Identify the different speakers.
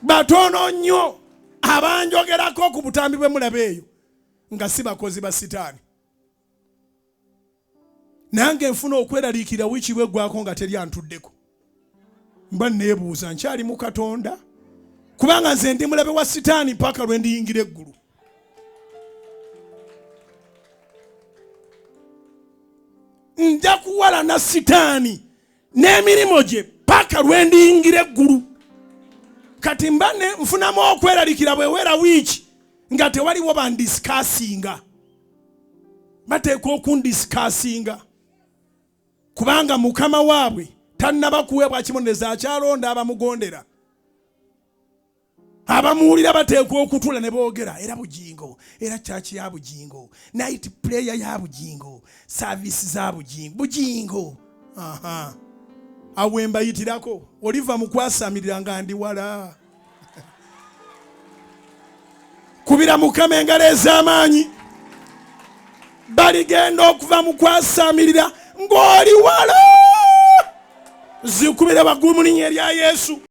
Speaker 1: batono nnyo abanjogerako ku butambi bwe mulabe eyo nga si bakozi ba sitani. Nange nfuna okweraliikira wiiki bweggwako nga teri antuddeko. Mba neebuuza nkyali mu Katonda kubanga nze ndi mulabe wa sitani paka lwe ndiyingira eggulu. Nja kuwalana sitani n'emirimu gye paka lwe ndiyingira eggulu. Kati mba nfunamu okweraliikira bwewera wiiki nga tewaliwo bandisikasinga. Bateekwa okundisikasinga kubanga mukama waabwe tannaba kuweebwa kibonerezo akyalonda abamugondera. Abamuwulira bateekwa okutula ne boogera era Bujjingo, era church ya Bujjingo, night prayer ya Bujjingo, service za Bujjingo. Bujjingo. Aha. Awe mbayitirako oliva mu kwasamirira nga ndi wala. Kubira mukama engalo ez'amaanyi baligenda okuva mu kwasamirira ng'oli wala. Zikubira waggulu mu linnya erya Yesu.